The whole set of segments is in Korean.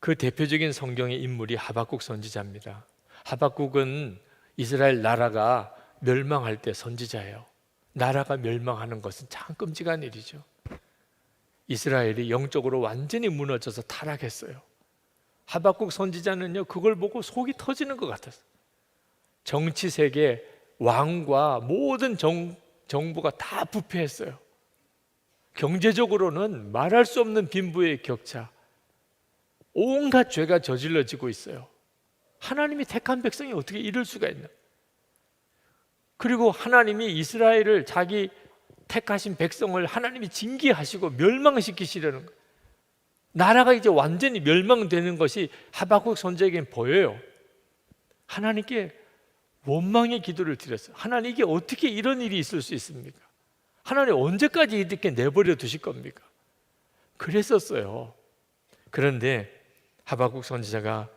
그 대표적인 성경의 인물이 하박국 선지자입니다. 하박국은 이스라엘 나라가 멸망할 때 선지자예요. 나라가 멸망하는 것은 참 끔찍한 일이죠. 이스라엘이 영적으로 완전히 무너져서 타락했어요. 하박국 선지자는요, 그걸 보고 속이 터지는 것 같았어요. 정치 세계, 왕과 모든 정부가 다 부패했어요. 경제적으로는 말할 수 없는 빈부의 격차, 온갖 죄가 저질러지고 있어요. 하나님이 택한 백성이 어떻게 이럴 수가 있나? 그리고 하나님이 이스라엘을, 자기 택하신 백성을 하나님이 징계하시고 멸망시키시려는 거예요. 나라가 이제 완전히 멸망되는 것이 하박국 선지자에게는 보여요. 하나님께 원망의 기도를 드렸어요. 하나님, 이게 어떻게 이런 일이 있을 수 있습니까? 하나님, 언제까지 이렇게 내버려 두실 겁니까? 그랬었어요. 그런데 하박국 선지자가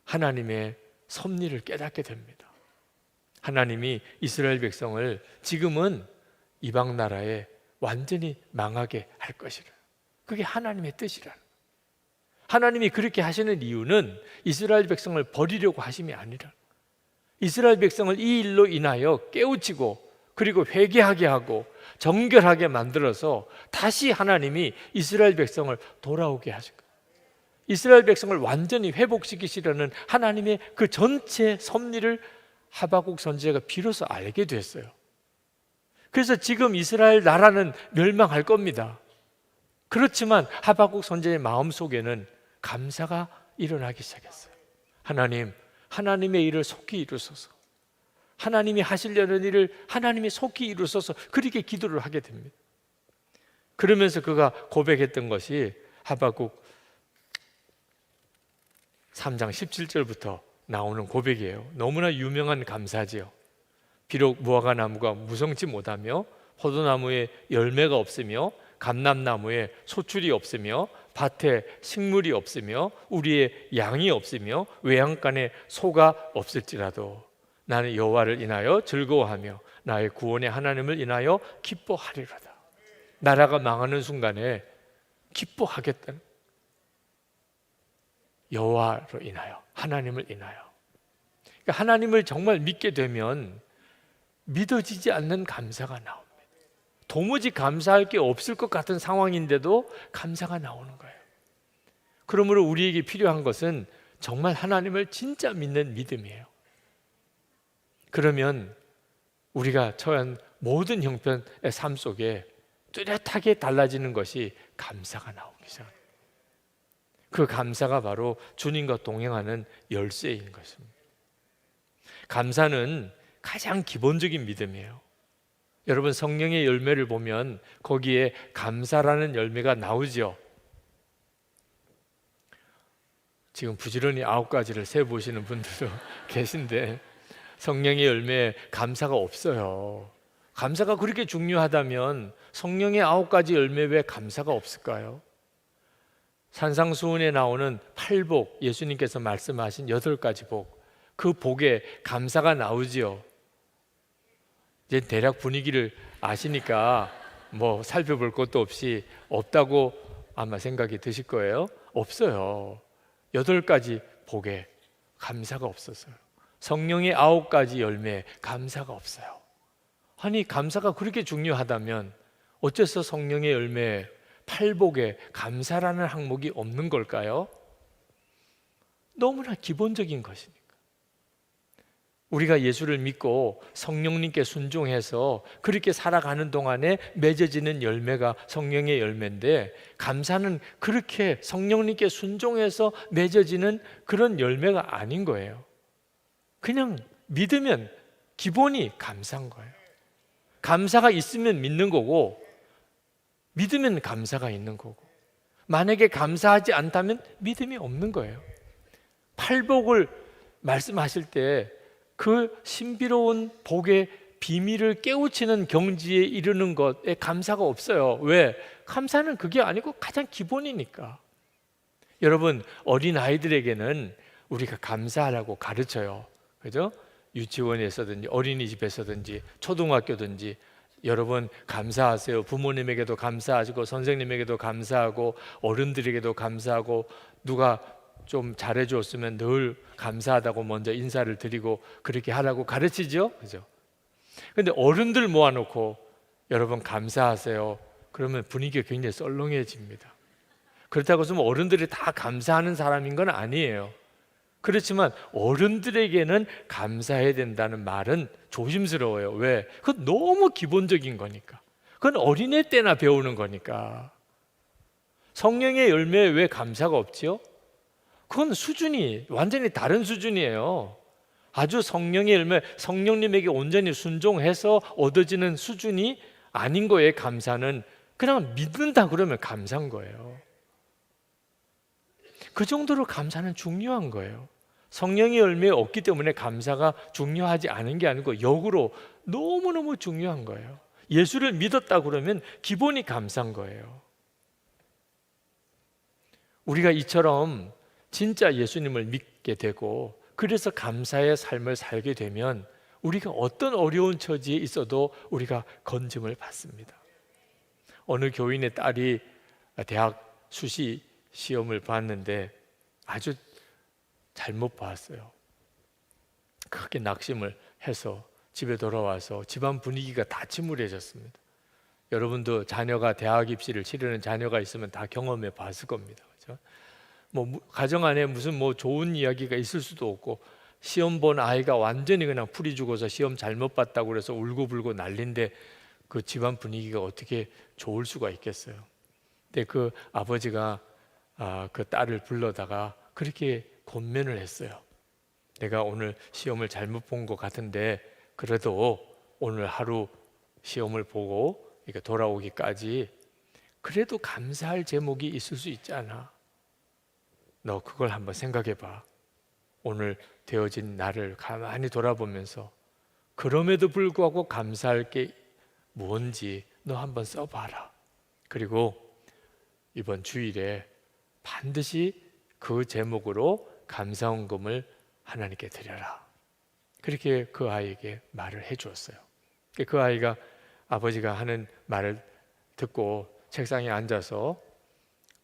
하나님의 섭리를 깨닫게 됩니다. 하나님이 이스라엘 백성을 지금은 이방 나라에 완전히 망하게 할 것이라. 그게 하나님의 뜻이라. 하나님이 그렇게 하시는 이유는 이스라엘 백성을 버리려고 하심이 아니라, 이스라엘 백성을 이 일로 인하여 깨우치고 그리고 회개하게 하고 정결하게 만들어서 다시 하나님이 이스라엘 백성을 돌아오게 하실 거예요. 이스라엘 백성을 완전히 회복시키시려는 하나님의 그 전체 섭리를 하박국 선지자가 비로소 알게 됐어요. 그래서 지금 이스라엘 나라는 멸망할 겁니다. 그렇지만 하박국 선지자의 마음속에는 감사가 일어나기 시작했어요. 하나님, 하나님의 일을 속히 이루소서. 하나님이 하시려는 일을 하나님이 속히 이루소서. 그렇게 기도를 하게 됩니다. 그러면서 그가 고백했던 것이 하박국 3장 17절부터 나오는 고백이에요. 너무나 유명한 감사지요. 비록 무화과 나무가 무성치 못하며 포도나무에 열매가 없으며 감람나무에 소출이 없으며 밭에 식물이 없으며 우리의 양이 없으며 외양간에 소가 없을지라도 나는 여호와를 인하여 즐거워하며 나의 구원의 하나님을 인하여 기뻐하리로다. 나라가 망하는 순간에 기뻐하겠다는, 여호와로 인하여, 하나님을 인하여. 그러니까 하나님을 정말 믿게 되면 믿어지지 않는 감사가 나옵니다. 도무지 감사할 게 없을 것 같은 상황인데도 감사가 나오는 거예요. 그러므로 우리에게 필요한 것은 정말 하나님을 진짜 믿는 믿음이에요. 그러면 우리가 처한 모든 형편의 삶 속에 뚜렷하게 달라지는 것이 감사가 나오기 시작합니다. 그 감사가 바로 주님과 동행하는 열쇠인 것입니다. 감사는 가장 기본적인 믿음이에요. 여러분, 성령의 열매를 보면 거기에 감사라는 열매가 나오죠. 지금 부지런히 9가지를 세보시는 분들도 계신데 성령의 열매에 감사가 없어요. 감사가 그렇게 중요하다면 성령의 9가지 열매 왜 감사가 없을까요? 산상수훈에 나오는 8복, 예수님께서 말씀하신 8가지 복, 그 복에 감사가 나오지요. 이제 대략 분위기를 아시니까 뭐 살펴볼 것도 없이 없다고 아마 생각이 드실 거예요. 없어요. 8가지 복에 감사가 없었어요. 성령의 9가지 열매에 감사가 없어요. 아니, 감사가 그렇게 중요하다면 어째서 성령의 열매에 8복에 감사라는 항목이 없는 걸까요? 너무나 기본적인 것이니까. 우리가 예수를 믿고 성령님께 순종해서 그렇게 살아가는 동안에 맺어지는 열매가 성령의 열매인데, 감사는 그렇게 성령님께 순종해서 맺어지는 그런 열매가 아닌 거예요. 그냥 믿으면 기본이 감사인 거예요. 감사가 있으면 믿는 거고, 믿으면 감사가 있는 거고, 만약에 감사하지 않다면 믿음이 없는 거예요. 8복을 말씀하실 때 그 신비로운 복의 비밀을 깨우치는 경지에 이르는 것에 감사가 없어요. 왜? 감사는 그게 아니고 가장 기본이니까. 여러분, 어린아이들에게는 우리가 감사하라고 가르쳐요. 그죠? 유치원에서든지 어린이집에서든지 초등학교든지 여러분 감사하세요. 부모님에게도 감사하시고 선생님에게도 감사하고 어른들에게도 감사하고 누가 좀 잘해줬으면 늘 감사하다고 먼저 인사를 드리고 그렇게 하라고 가르치죠. 그죠? 근데 어른들 모아놓고 여러분 감사하세요. 그러면 분위기가 굉장히 썰렁해집니다. 그렇다고 해서 어른들이 다 감사하는 사람인 건 아니에요. 그렇지만 어른들에게는 감사해야 된다는 말은 조심스러워요. 왜? 그건 너무 기본적인 거니까. 그건 어린애 때나 배우는 거니까. 성령의 열매에 왜 감사가 없지요? 그건 수준이 완전히 다른 수준이에요. 아주 성령의 열매, 성령님에게 온전히 순종해서 얻어지는 수준이 아닌 거예요. 감사는 그냥 믿는다 그러면 감사한 거예요. 그 정도로 감사는 중요한 거예요. 성령의 열매 없기 때문에 감사가 중요하지 않은 게 아니고 역으로 너무너무 중요한 거예요. 예수를 믿었다 그러면 기본이 감사한 거예요. 우리가 이처럼 진짜 예수님을 믿게 되고 그래서 감사의 삶을 살게 되면 우리가 어떤 어려운 처지에 있어도 우리가 건짐을 받습니다. 어느 교인의 딸이 대학 수시 시험을 봤는데 아주 잘못 봤어요. 그렇게 낙심을 해서 집에 돌아와서 집안 분위기가 다 침울해졌습니다. 여러분도 자녀가 대학 입시를 치르는 자녀가 있으면 다 경험해 봤을 겁니다. 그렇죠? 뭐 가정 안에 무슨 뭐 좋은 이야기가 있을 수도 없고 시험 본 아이가 완전히 그냥 풀이 죽어서 시험 잘못 봤다고 그래서 울고불고 난린데 그 집안 분위기가 어떻게 좋을 수가 있겠어요. 근데 그 아버지가 그 딸을 불러다가 그렇게 권면을 했어요. 내가 오늘 시험을 잘못 본 것 같은데 그래도 오늘 하루 시험을 보고 돌아오기까지 그래도 감사할 제목이 있을 수 있잖아. 너 그걸 한번 생각해 봐. 오늘 되어진 나를 가만히 돌아보면서 그럼에도 불구하고 감사할 게 뭔지 너 한번 써봐라. 그리고 이번 주일에 반드시 그 제목으로 감사헌금을 하나님께 드려라. 그렇게 그 아이에게 말을 해주었어요. 그 아이가 아버지가 하는 말을 듣고 책상에 앉아서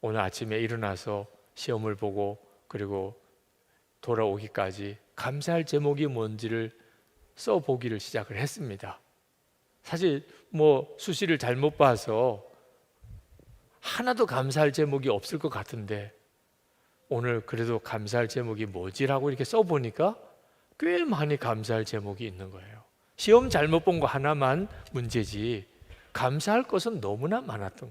오늘 아침에 일어나서 시험을 보고 그리고 돌아오기까지 감사할 제목이 뭔지를 써보기를 시작을 했습니다. 사실 뭐 수시를 잘못 봐서 하나도 감사할 제목이 없을 것 같은데 오늘 그래도 감사할 제목이 뭐지라고 이렇게 써보니까 꽤 많이 감사할 제목이 있는 거예요. 시험 잘못 본 거 하나만 문제지 감사할 것은 너무나 많았던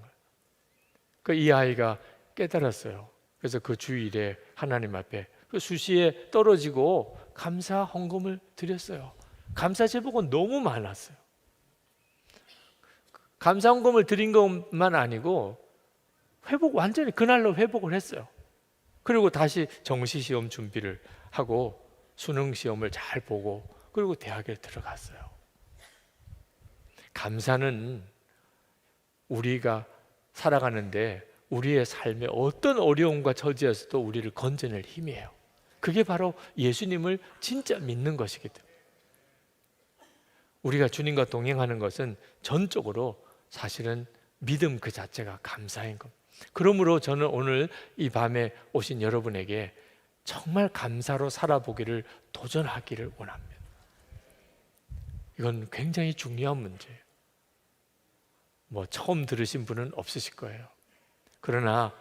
거예요. 이 아이가 깨달았어요. 그래서 그 주일에 하나님 앞에 그 수시에 떨어지고 감사 헌금을 드렸어요. 감사 제목은 너무 많았어요. 감사 헌금을 드린 것만 아니고 완전히 그날로 회복을 했어요. 그리고 다시 정시 시험 준비를 하고 수능 시험을 잘 보고 그리고 대학에 들어갔어요. 감사는 우리가 살아가는데 우리의 삶에 어떤 어려움과 처지에서도 우리를 건져낼 힘이에요. 그게 바로 예수님을 진짜 믿는 것이거든요. 우리가 주님과 동행하는 것은 전적으로 사실은 믿음 그 자체가 감사인 겁니다. 그러므로 저는 오늘 이 밤에 오신 여러분에게 정말 감사로 살아보기를 도전하기를 원합니다. 이건 굉장히 중요한 문제예요. 뭐 처음 들으신 분은 없으실 거예요. 그러나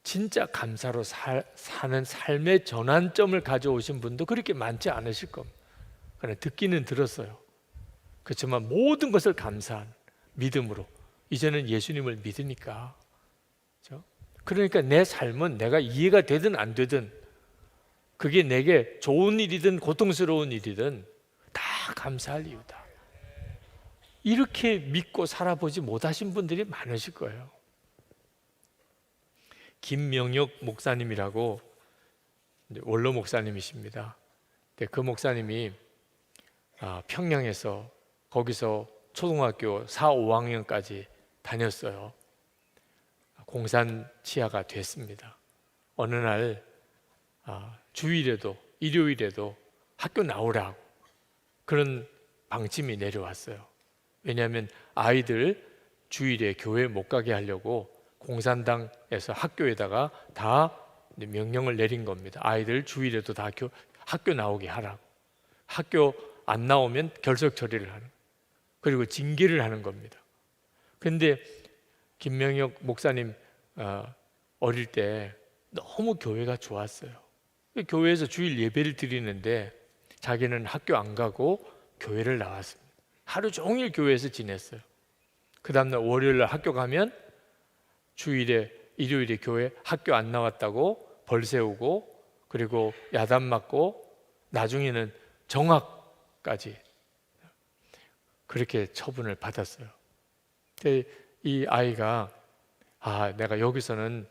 진짜 감사로 사는 삶의 전환점을 가져오신 분도 그렇게 많지 않으실 겁니다. 그러나 듣기는 들었어요. 그렇지만 모든 것을 감사한 믿음으로 이제는 예수님을 믿으니까 그렇죠? 그러니까 내 삶은 내가 이해가 되든 안 되든 그게 내게 좋은 일이든 고통스러운 일이든 다 감사할 이유다. 이렇게 믿고 살아보지 못하신 분들이 많으실 거예요. 김명혁 목사님이라고 원로 목사님이십니다. 그 목사님이 평양에서 거기서 초등학교 4, 5학년까지 다녔어요. 공산 치하가 됐습니다. 어느 날 주일에도 일요일에도 학교 나오라고 그런 방침이 내려왔어요. 왜냐하면 아이들 주일에 교회 못 가게 하려고 공산당에서 학교에다가 다 명령을 내린 겁니다. 아이들 주일에도 다 학교 나오게 하라고. 학교 안 나오면 결석 처리를 하는, 그리고 징계를 하는 겁니다. 그런데 김명혁 목사님 어릴 때 너무 교회가 좋았어요. 교회에서 주일 예배를 드리는데 자기는 학교 안 가고 교회를 나왔습니다. 하루 종일 교회에서 지냈어요. 그 다음날 월요일 날 학교 가면 주일에, 일요일에 교회 학교 안 나왔다고 벌 세우고, 그리고 야단 맞고, 나중에는 정학까지 그렇게 처분을 받았어요. 이 아이가 내가 여기서는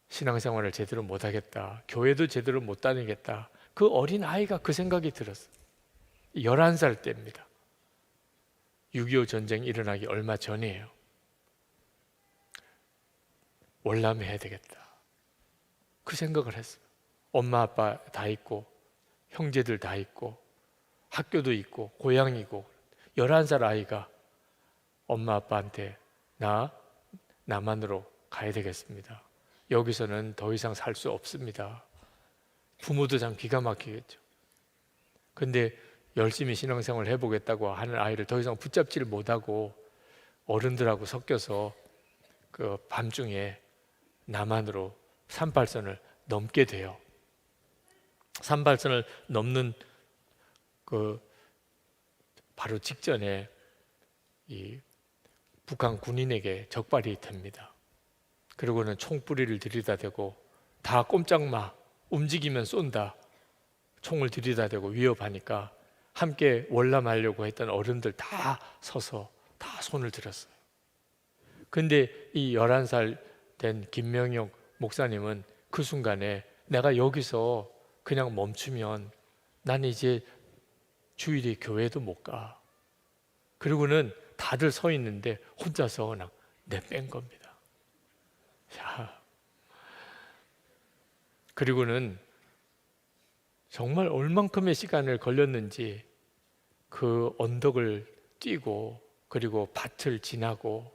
신앙생활을 제대로 못하겠다, 교회도 제대로 못 다니겠다, 그 어린 아이가 그 생각이 들었어요. 11살 때입니다. 6.25 전쟁이 일어나기 얼마 전이에요. 월남해야 되겠다, 그 생각을 했어요. 엄마 아빠 다 있고 형제들 다 있고 학교도 있고 고향이고, 11살 아이가 엄마 아빠한테 남한으로 가야 되겠습니다, 여기서는 더 이상 살 수 없습니다. 부모도 참 기가 막히겠죠. 근데 열심히 신앙생활을 해보겠다고 하는 아이를 더 이상 붙잡지를 못하고 어른들하고 섞여서 그 밤중에 남한으로 38선을 넘게 돼요. 38선을 넘는 그 바로 직전에 이 북한 군인에게 적발이 됩니다. 그리고는 총뿌리를 들이다대고, 다 꼼짝마, 움직이면 쏜다, 총을 들이다대고 위협하니까 함께 월남하려고 했던 어른들 다 서서 다 손을 들었어요. 근데 이 11살 된 김명용 목사님은 그 순간에 내가 여기서 그냥 멈추면 난 이제 주일에 교회도 못 가. 그리고는 다들 서 있는데 혼자서 그냥 내뺀 겁니다. 자, 그리고는 정말 얼만큼의 시간을 걸렸는지 그 언덕을 뛰고, 그리고 밭을 지나고,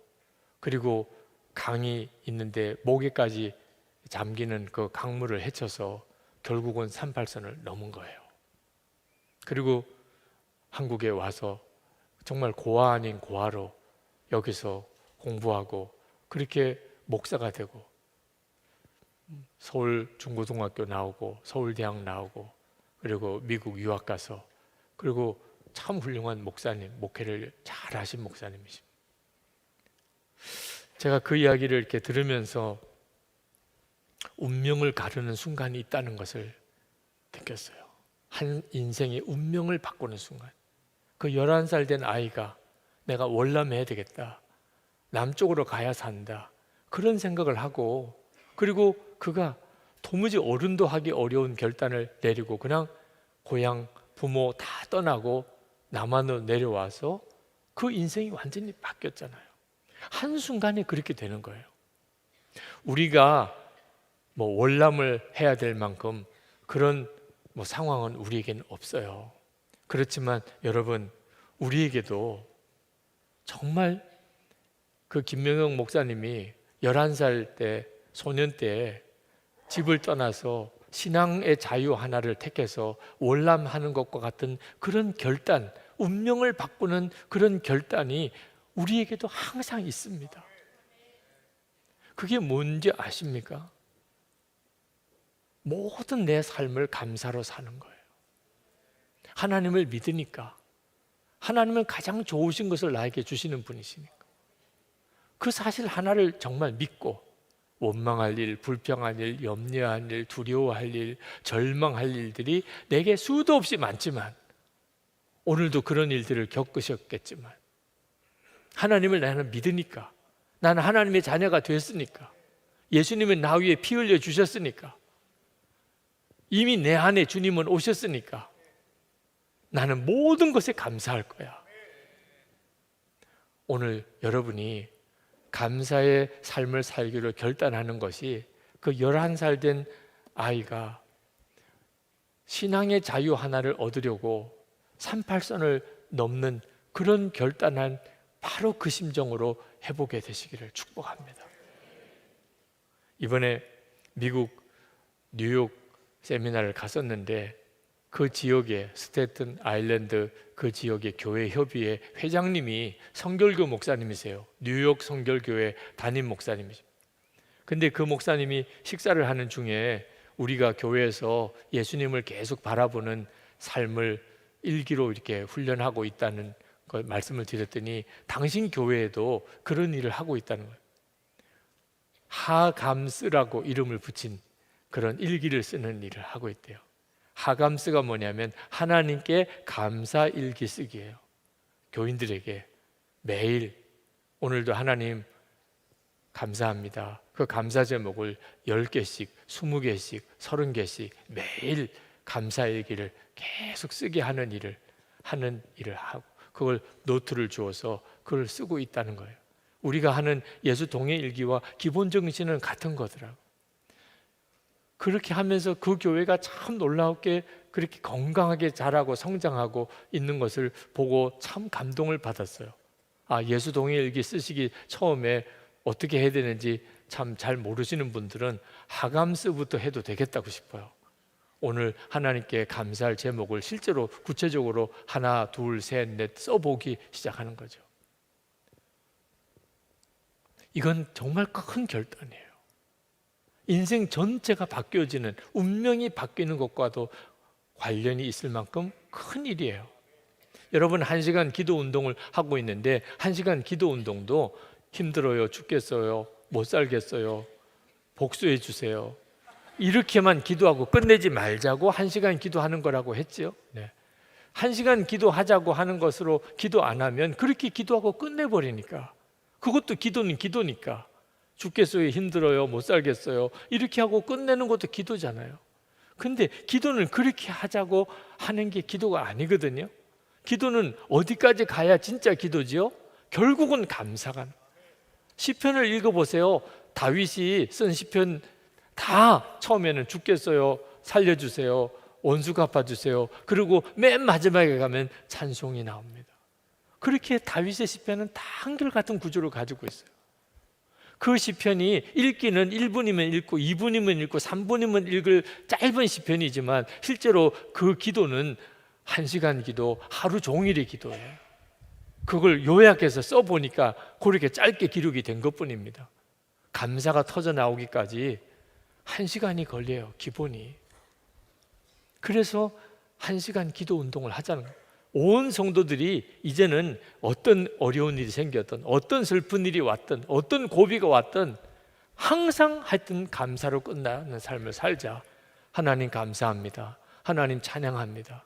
그리고 강이 있는데 목에까지 잠기는 그 강물을 헤쳐서 결국은 38선을 넘은 거예요. 그리고 한국에 와서 정말 고아 아닌 고아로 여기서 공부하고, 그렇게 목사가 되고, 서울 중고등학교 나오고 서울대학 나오고, 그리고 미국 유학 가서, 그리고 참 훌륭한 목사님, 목회를 잘 하신 목사님이십니다. 제가 그 이야기를 이렇게 들으면서 운명을 가르는 순간이 있다는 것을 느꼈어요. 한 인생의 운명을 바꾸는 순간. 그 11살 된 아이가 내가 월남해야 되겠다, 남쪽으로 가야 산다, 그런 생각을 하고, 그리고 그가 도무지 어른도 하기 어려운 결단을 내리고 그냥 고향 부모 다 떠나고 남한으로 내려와서 그 인생이 완전히 바뀌었잖아요. 한순간에 그렇게 되는 거예요. 우리가 월남을 해야 될 만큼 그런 상황은 우리에게는 없어요. 그렇지만 여러분, 우리에게도 정말 그 김명영 목사님이 11살 때, 소년 때 집을 떠나서 신앙의 자유 하나를 택해서 월남하는 것과 같은 그런 결단, 운명을 바꾸는 그런 결단이 우리에게도 항상 있습니다. 그게 뭔지 아십니까? 모든 내 삶을 감사로 사는 거예요. 하나님을 믿으니까, 하나님은 가장 좋으신 것을 나에게 주시는 분이시니까, 그 사실 하나를 정말 믿고 원망할 일, 불평할 일, 염려할 일, 두려워할 일, 절망할 일들이 내게 수도 없이 많지만, 오늘도 그런 일들을 겪으셨겠지만, 하나님을 나는 믿으니까, 나는 하나님의 자녀가 됐으니까, 예수님은 나 위에 피 흘려 주셨으니까, 이미 내 안에 주님은 오셨으니까 나는 모든 것에 감사할 거야. 오늘 여러분이 감사의 삶을 살기로 결단하는 것이, 그 11살 된 아이가 신앙의 자유 하나를 얻으려고 38선을 넘는 그런 결단한 바로 그 심정으로 해보게 되시기를 축복합니다. 이번에 미국 뉴욕 세미나를 갔었는데 그 지역에 스테튼 아일랜드 그 지역의 교회 협의회 회장님이 성결교 목사님이세요. 뉴욕 성결교회 담임 목사님이십니다. 근데 그 목사님이 식사를 하는 중에 우리가 교회에서 예수님을 계속 바라보는 삶을 일기로 이렇게 훈련하고 있다는 걸 말씀을 드렸더니 당신 교회에도 그런 일을 하고 있다는 거예요. 하감스라고 이름을 붙인 그런 일기를 쓰는 일을 하고 있대요. 하감스가 뭐냐면 하나님께 감사 일기 쓰기예요. 교인들에게 매일 오늘도 하나님 감사합니다. 그 감사 제목을 10개씩, 20개씩, 30개씩 매일 감사 일기를 계속 쓰게 하는 일을 하고 그걸 노트를 주어서 그걸 쓰고 있다는 거예요. 우리가 하는 예수 동행 일기와 기본 정신은 같은 거더라고. 그렇게 하면서 그 교회가 참 놀랍게 그렇게 건강하게 자라고 성장하고 있는 것을 보고 참 감동을 받았어요. 아, 예수 동행 일기 쓰시기 처음에 어떻게 해야 되는지 참 잘 모르시는 분들은 하감스부터 해도 되겠다고 싶어요. 오늘 하나님께 감사할 제목을 실제로 구체적으로 하나, 둘, 셋, 넷 써보기 시작하는 거죠. 이건 정말 큰 결단이에요. 인생 전체가 바뀌어지는, 운명이 바뀌는 것과도 관련이 있을 만큼 큰 일이에요. 여러분 1시간 기도 운동을 하고 있는데 1시간 기도 운동도 힘들어요, 죽겠어요, 못 살겠어요, 복수해 주세요 이렇게만 기도하고 끝내지 말자고 1시간 기도하는 거라고 했죠. 네. 1시간 기도하자고 하는 것으로 기도 안 하면 그렇게 기도하고 끝내버리니까, 그것도 기도는 기도니까, 죽겠어요, 힘들어요, 못 살겠어요 이렇게 하고 끝내는 것도 기도잖아요. 근데 기도는 그렇게 하자고 하는 게 기도가 아니거든요. 기도는 어디까지 가야 진짜 기도지요? 결국은 감사가. 시편을 읽어보세요. 다윗이 쓴 시편 다 처음에는 죽겠어요, 살려주세요, 원수 갚아주세요, 그리고 맨 마지막에 가면 찬송이 나옵니다. 그렇게 다윗의 시편은 다 한결같은 구조를 가지고 있어요. 그 시편이 읽기는 1분이면 읽고 2분이면 읽고 3분이면 읽을 짧은 시편이지만 실제로 그 기도는 1시간 기도, 하루 종일의 기도예요. 그걸 요약해서 써보니까 그렇게 짧게 기록이 된 것뿐입니다. 감사가 터져 나오기까지 1시간이 걸려요, 기본이. 그래서 1시간 기도 운동을 하자는 거예요. 온 성도들이 이제는 어떤 어려운 일이 생겼든, 어떤 슬픈 일이 왔든, 어떤 고비가 왔든 항상 하여튼 감사로 끝나는 삶을 살자. 하나님 감사합니다, 하나님 찬양합니다.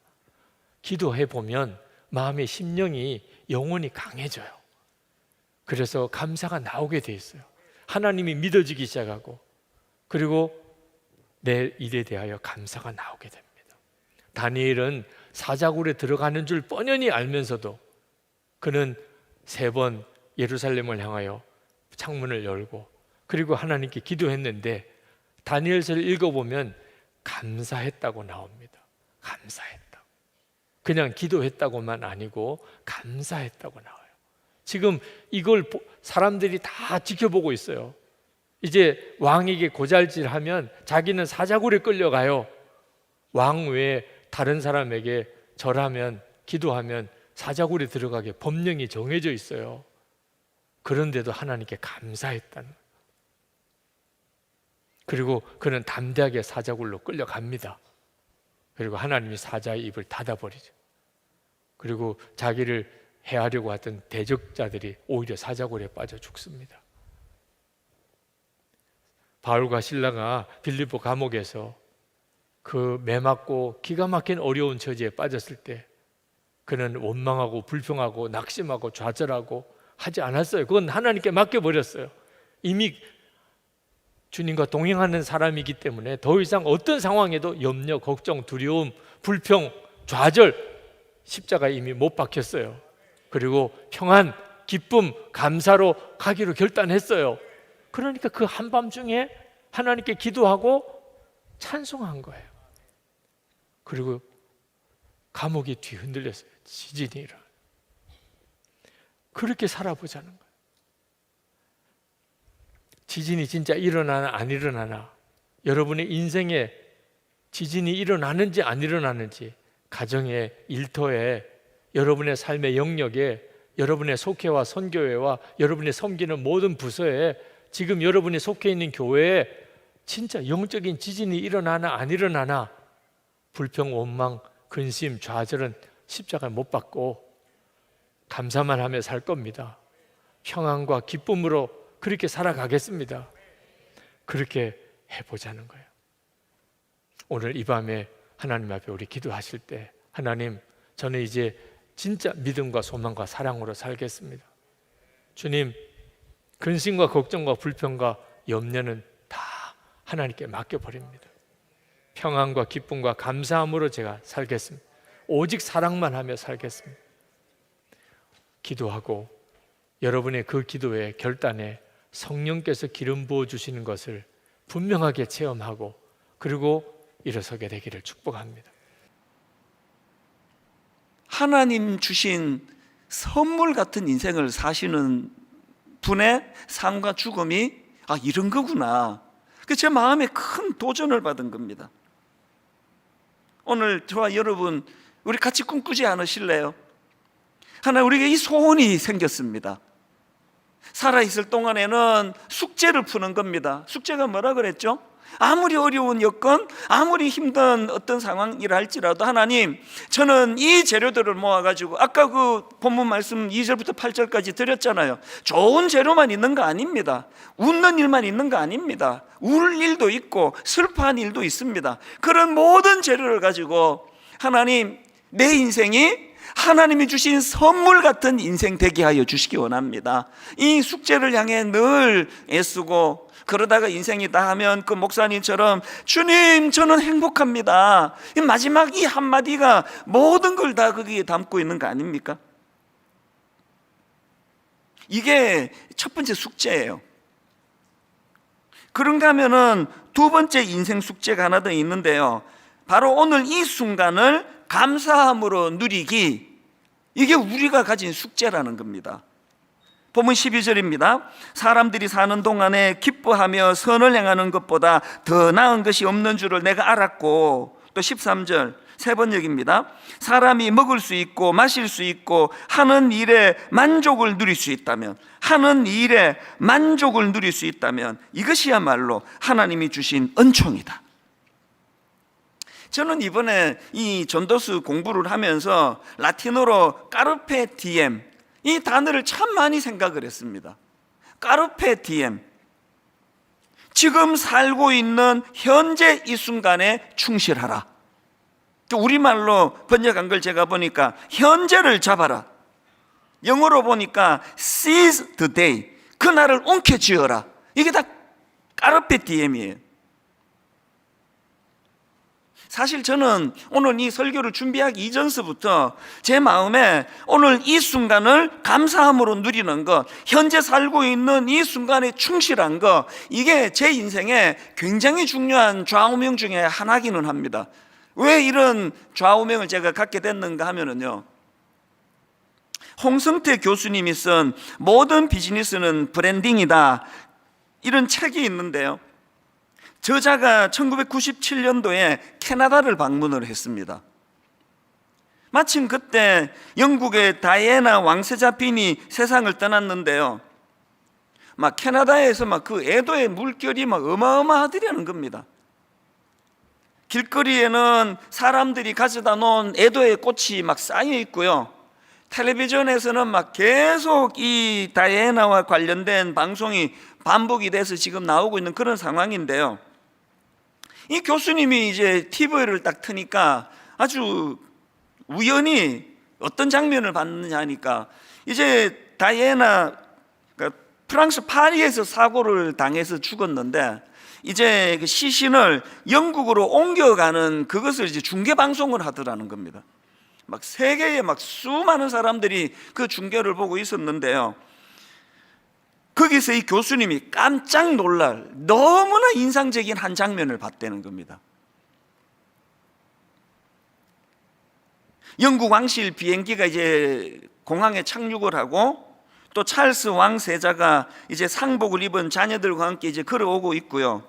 기도해 보면 마음의 심령이 영혼이 강해져요. 그래서 감사가 나오게 돼 있어요. 하나님이 믿어지기 시작하고, 그리고 내 일에 대하여 감사가 나오게 됩니다. 다니엘은 사자굴에 들어가는 줄 뻔히 알면서도 그는 3번 예루살렘을 향하여 창문을 열고 그리고 하나님께 기도했는데 다니엘서를 읽어보면 감사했다고 나옵니다. 감사했다. 그냥 기도했다고만 아니고 감사했다고 나와요. 지금 이걸 사람들이 다 지켜보고 있어요. 이제 왕에게 고잘질하면 자기는 사자굴에 끌려가요. 왕 외에 다른 사람에게 절하면, 기도하면 사자굴에 들어가게 법령이 정해져 있어요. 그런데도 하나님께 감사했다는. 그리고 그는 담대하게 사자굴로 끌려갑니다. 그리고 하나님이 사자의 입을 닫아버리죠. 그리고 자기를 해하려고 했던 대적자들이 오히려 사자굴에 빠져 죽습니다. 바울과 실라가 빌립보 감옥에서 그 매맞고 기가 막힌 어려운 처지에 빠졌을 때 그는 원망하고 불평하고 낙심하고 좌절하고 하지 않았어요. 그건 하나님께 맡겨버렸어요. 이미 주님과 동행하는 사람이기 때문에 더 이상 어떤 상황에도 염려, 걱정, 두려움, 불평, 좌절, 십자가에 이미 못 박혔어요. 그리고 평안, 기쁨, 감사로 가기로 결단했어요. 그러니까 그 한밤중에 하나님께 기도하고 찬송한 거예요. 그리고 감옥이 뒤흔들렸어요. 지진이 일어나. 그렇게 살아보자는 거예요. 지진이 진짜 일어나나 안 일어나나, 여러분의 인생에 지진이 일어나는지 안 일어나는지, 가정의 일터에, 여러분의 삶의 영역에, 여러분의 속회와 선교회와 여러분이 섬기는 모든 부서에, 지금 여러분이 속해 있는 교회에 진짜 영적인 지진이 일어나나 안 일어나나, 불평, 원망, 근심, 좌절은 십자가를 못 받고 감사만 하며 살 겁니다. 평안과 기쁨으로 그렇게 살아가겠습니다. 그렇게 해보자는 거예요. 오늘 이 밤에 하나님 앞에 우리 기도하실 때, 하나님, 저는 이제 진짜 믿음과 소망과 사랑으로 살겠습니다. 주님, 근심과 걱정과 불평과 염려는 다 하나님께 맡겨버립니다. 평안과 기쁨과 감사함으로 제가 살겠습니다. 오직 사랑만 하며 살겠습니다. 기도하고 여러분의 그 기도의 결단에 성령께서 기름 부어 주시는 것을 분명하게 체험하고, 그리고 일어서게 되기를 축복합니다. 하나님 주신 선물 같은 인생을 사시는 분의 삶과 죽음이 이런 거구나. 제 마음에 큰 도전을 받은 겁니다. 오늘 저와 여러분, 우리 같이 꿈꾸지 않으실래요? 하나, 우리에게 이 소원이 생겼습니다. 살아있을 동안에는 숙제를 푸는 겁니다. 숙제가 뭐라 그랬죠? 아무리 어려운 여건, 아무리 힘든 어떤 상황이라 할지라도, 하나님, 저는 이 재료들을 모아가지고, 아까 그 본문 말씀 2절부터 8절까지 드렸잖아요. 좋은 재료만 있는 거 아닙니다. 웃는 일만 있는 거 아닙니다. 울 일도 있고 슬퍼한 일도 있습니다. 그런 모든 재료를 가지고 하나님, 내 인생이 하나님이 주신 선물 같은 인생 되게 하여 주시기 원합니다. 이 숙제를 향해 늘 애쓰고, 그러다가 인생이 다 하면 그 목사님처럼, 주님, 저는 행복합니다, 이 마지막 이 한마디가 모든 걸 다 거기에 담고 있는 거 아닙니까? 이게 첫 번째 숙제예요. 그런가 하면은 두 번째 인생 숙제가 하나 더 있는데요, 바로 오늘 이 순간을 감사함으로 누리기, 이게 우리가 가진 숙제라는 겁니다. 본문 12절입니다. 사람들이 사는 동안에 기뻐하며 선을 행하는 것보다 더 나은 것이 없는 줄을 내가 알았고, 또 13절 세 번역입니다. 사람이 먹을 수 있고 마실 수 있고 하는 일에 만족을 누릴 수 있다면, 하는 일에 만족을 누릴 수 있다면 이것이야말로 하나님이 주신 은총이다. 저는 이번에 이 전도서 공부를 하면서 라틴어로 까르페 디엠, 이 단어를 참 많이 생각을 했습니다. 까르페 디엠, 지금 살고 있는 현재 이 순간에 충실하라. 우리말로 번역한 걸 제가 보니까 현재를 잡아라. 영어로 보니까 seize the day, 그날을 움켜쥐어라. 이게 다 까르페 디엠이에요. 사실 저는 오늘 이 설교를 준비하기 이전서부터 제 마음에 오늘 이 순간을 감사함으로 누리는 것, 현재 살고 있는 이 순간에 충실한 것, 이게 제 인생에 굉장히 중요한 좌우명 중에 하나기는 합니다. 왜 이런 좌우명을 제가 갖게 됐는가 하면은요, 홍성태 교수님이 쓴 모든 비즈니스는 브랜딩이다, 이런 책이 있는데요, 저자가 1997년도에 캐나다를 방문을 했습니다. 마침 그때 영국의 다이애나 왕세자 빈이 세상을 떠났는데요, 캐나다에서 그 애도의 물결이 어마어마하더라는 겁니다. 길거리에는 사람들이 가져다 놓은 애도의 꽃이 쌓여 있고요, 텔레비전에서는 계속 이 다이애나와 관련된 방송이 반복이 돼서 지금 나오고 있는 그런 상황인데요, 이 교수님이 이제 TV를 딱 트니까 아주 우연히 어떤 장면을 봤느냐 하니까, 이제 다이애나, 프랑스 파리에서 사고를 당해서 죽었는데, 이제 그 시신을 영국으로 옮겨가는 그것을 이제 중계 방송을 하더라는 겁니다. 세계에 수많은 사람들이 그 중계를 보고 있었는데요, 거기서 이 교수님이 깜짝 놀랄 너무나 인상적인 한 장면을 봤다는 겁니다. 영국 왕실 비행기가 이제 공항에 착륙을 하고 또 찰스 왕세자가 이제 상복을 입은 자녀들과 함께 이제 걸어오고 있고요.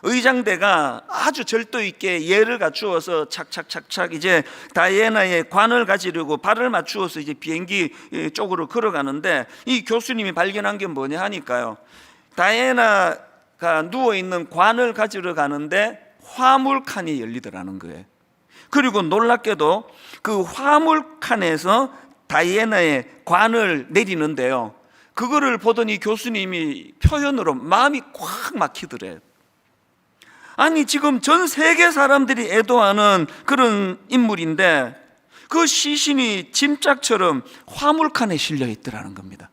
의장대가 아주 절도 있게 예를 갖추어서 착착착착 이제 다이애나의 관을 가지려고 발을 맞추어서 이제 비행기 쪽으로 걸어가는데, 이 교수님이 발견한 게 뭐냐 하니까요, 다이애나가 누워있는 관을 가지러 가는데 화물칸이 열리더라는 거예요. 그리고 놀랍게도 그 화물칸에서 다이애나의 관을 내리는데요, 그거를 보더니 교수님이 표현으로 마음이 꽉 막히더래요. 아니, 지금 전 세계 사람들이 애도하는 그런 인물인데 그 시신이 짐짝처럼 화물칸에 실려 있더라는 겁니다.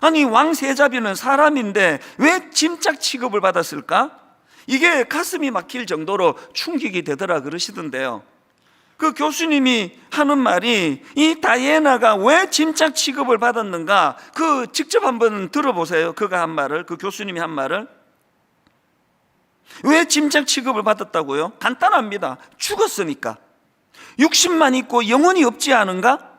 아니, 왕세자비는 사람인데 왜 짐짝 취급을 받았을까? 이게 가슴이 막힐 정도로 충격이 되더라 그러시던데요. 그 교수님이 하는 말이, 이 다이애나가 왜 짐짝 취급을 받았는가, 그 직접 한번 들어보세요. 그가 한 말을, 그 교수님이 한 말을. 왜 짐짝 취급을 받았다고요? 간단합니다. 죽었으니까. 육신만 있고 영혼이 없지 않은가?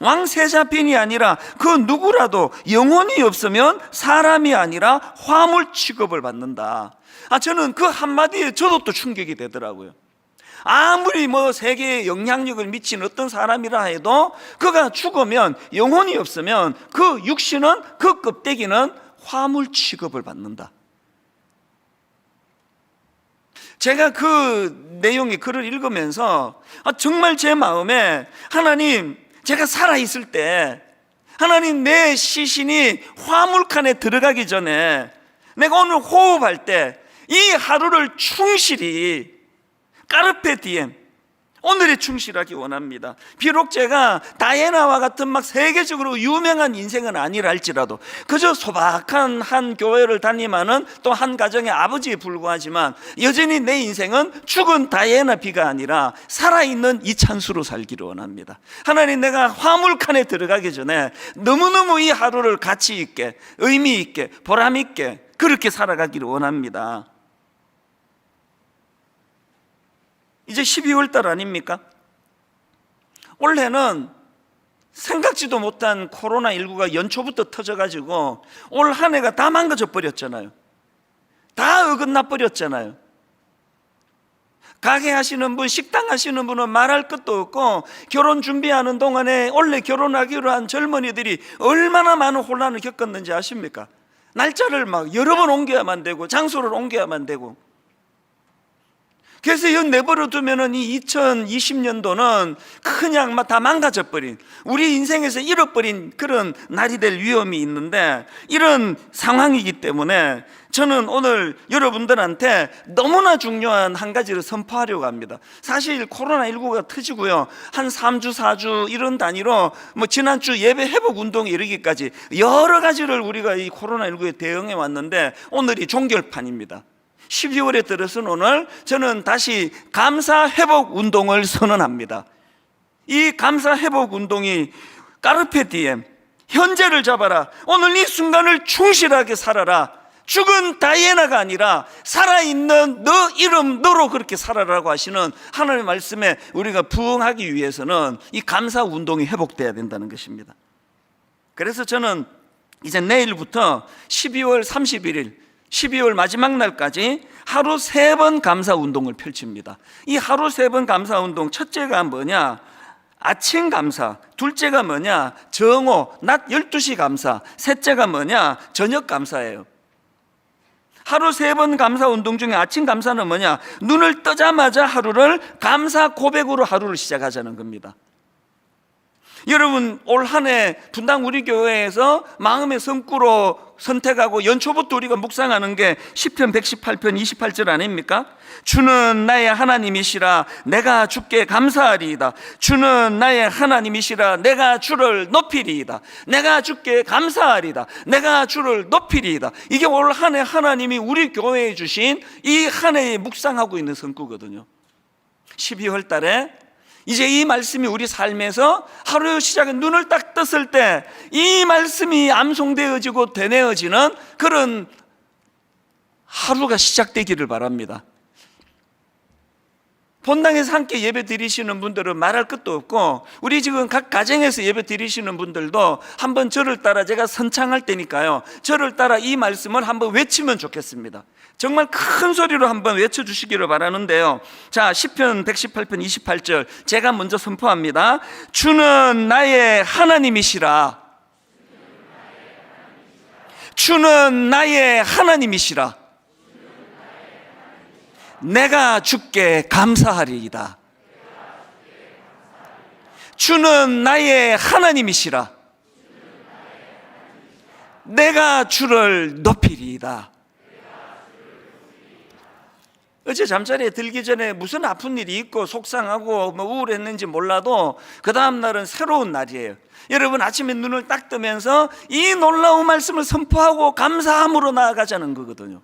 왕세자빈이 아니라 그 누구라도 영혼이 없으면 사람이 아니라 화물 취급을 받는다. 저는 그 한마디에 저도 또 충격이 되더라고요. 아무리 뭐 세계에 영향력을 미친 어떤 사람이라 해도 그가 죽으면, 영혼이 없으면 그 육신은, 그 껍데기는 화물 취급을 받는다. 제가 그 내용의 글을 읽으면서 정말 제 마음에, 하나님, 제가 살아있을 때, 하나님, 내 시신이 화물칸에 들어가기 전에, 내가 오늘 호흡할 때 이 하루를 충실히, 까르페 디엠, 오늘에 충실하기 원합니다. 비록 제가 다이애나와 같은 막 세계적으로 유명한 인생은 아니라 할지라도, 그저 소박한 한 교회를 다니면은 또 한 가정의 아버지에 불과하지만, 여전히 내 인생은 죽은 다이애나 비가 아니라 살아있는 이찬수로 살기를 원합니다. 하나님, 내가 화물칸에 들어가기 전에 너무너무 이 하루를 가치 있게, 의미 있게, 보람 있게 그렇게 살아가기를 원합니다. 이제 12월 달 아닙니까? 올해는 생각지도 못한 코로나19가 연초부터 터져가지고 올 한 해가 다 망가져 버렸잖아요. 다 어긋나 버렸잖아요. 가게 하시는 분, 식당 하시는 분은 말할 것도 없고, 결혼 준비하는 동안에 원래 결혼하기로 한 젊은이들이 얼마나 많은 혼란을 겪었는지 아십니까? 날짜를 막 여러 번 옮겨야만 되고, 장소를 옮겨야만 되고. 그래서 이건 내버려 두면은 이 2020년도는 그냥 막 다 망가져버린, 우리 인생에서 잃어버린 그런 날이 될 위험이 있는데, 이런 상황이기 때문에 저는 오늘 여러분들한테 너무나 중요한 한 가지를 선포하려고 합니다. 사실 코로나19가 터지고요, 한 3주, 4주 이런 단위로 뭐 지난주 예배 회복 운동에 이르기까지 여러 가지를 우리가 이 코로나19에 대응해 왔는데, 오늘이 종결판입니다. 12월에 들어선 오늘 저는 다시 감사 회복 운동을 선언합니다. 이 감사 회복 운동이 까르페 디엠, 현재를 잡아라, 오늘 이 순간을 충실하게 살아라, 죽은 다이애나가 아니라 살아있는 너 이름 너로 그렇게 살아라고 하시는 하나님의 말씀에 우리가 부응하기 위해서는 이 감사 운동이 회복돼야 된다는 것입니다. 그래서 저는 이제 내일부터 12월 31일 12월 마지막 날까지 하루 3번 감사 운동을 펼칩니다. 이 하루 3번 감사 운동, 첫째가 뭐냐? 아침 감사. 둘째가 뭐냐? 정오, 낮 12시 감사. 셋째가 뭐냐? 저녁 감사예요. 하루 3번 감사 운동 중에 아침 감사는 뭐냐? 눈을 뜨자마자 하루를 감사 고백으로 하루를 시작하자는 겁니다. 여러분, 올 한 해 분당 우리 교회에서 마음의 성구로 선택하고 연초부터 우리가 묵상하는 게 시편 118편 28절 아닙니까? 주는 나의 하나님이시라 내가 주께 감사하리이다. 주는 나의 하나님이시라 내가 주를 높이리이다. 내가 주께 감사하리이다. 내가 주를 높이리이다. 이게 올 한 해 하나님이 우리 교회에 주신 이 한 해에 묵상하고 있는 성구거든요. 12월 달에 이제 이 말씀이 우리 삶에서 하루의 시작에 눈을 딱 떴을 때 이 말씀이 암송되어지고 되뇌어지는 그런 하루가 시작되기를 바랍니다. 본당에서 함께 예배 드리시는 분들은 말할 것도 없고, 우리 지금 각 가정에서 예배 드리시는 분들도 한번 저를 따라, 제가 선창할 때니까요, 저를 따라 이 말씀을 한번 외치면 좋겠습니다. 정말 큰 소리로 한번 외쳐주시기를 바라는데요. 자, 시편 118편 28절 제가 먼저 선포합니다. 주는 나의 하나님이시라. 주는 나의 하나님이시라. 내가 주께 감사하리이다. 주는 나의 하나님이시라. 내가 주를 높이리이다. 어제 잠자리에 들기 전에 무슨 아픈 일이 있고 속상하고 뭐 우울했는지 몰라도 그 다음 날은 새로운 날이에요. 여러분, 아침에 눈을 딱 뜨면서 이 놀라운 말씀을 선포하고 감사함으로 나아가자는 거거든요.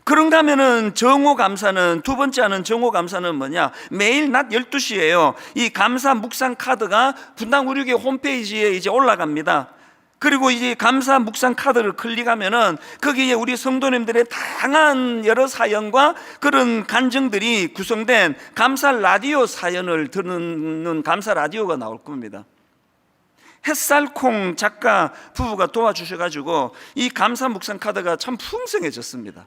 그런가 하면은 정오 감사는, 두 번째 하는 정오 감사는 뭐냐? 매일 낮 12시에요. 이 감사 묵상 카드가 분당 우리교회 홈페이지에 이제 올라갑니다. 그리고 이제 감사 묵상 카드를 클릭하면은 거기에 우리 성도님들의 다양한 여러 사연과 그런 간증들이 구성된 감사 라디오 사연을 듣는 감사 라디오가 나올 겁니다. 햇살콩 작가 부부가 도와주셔가지고 이 감사 묵상 카드가 참 풍성해졌습니다.